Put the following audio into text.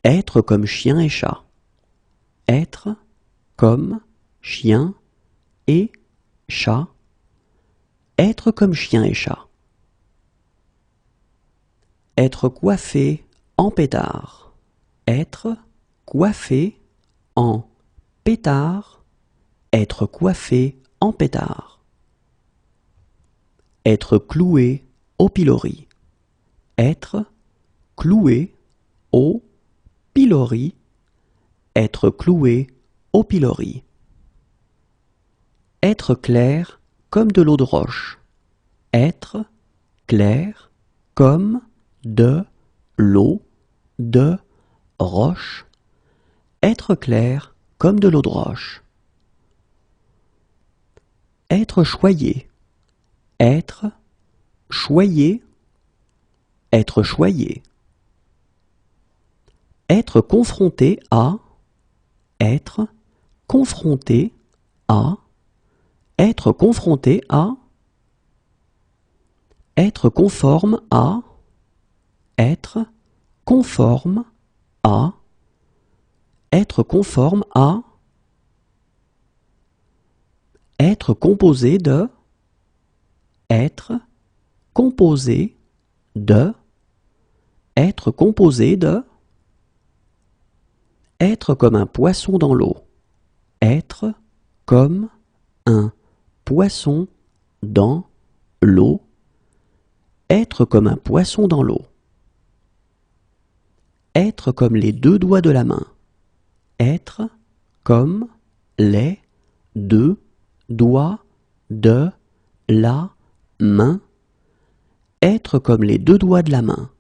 Être comme chien et chat. Être comme chien et chat. Être comme chien et chat. Être coiffé en pétard. Être coiffé en pétard. Être coiffé en pétard. Être cloué au pilori. Être cloué au pilori. Être cloué au pilori. Être clair comme de l'eau de roche. Être clair comme de l'eau de roche. Être clair comme de l'eau de roche. Être choyé. Être choyé. Être choyé. Être confronté à. Être confronté à. Être confronté à. Être conforme à. Être conforme à. Être conforme à. Être composé de. Être composé de. Être composé de. Être comme un poisson dans l'eau. Être comme un poisson dans l'eau. Être comme un poisson dans l'eau. Être comme les deux doigts de la main. Être comme les deux doigts de la main. Être comme les deux doigts de la main.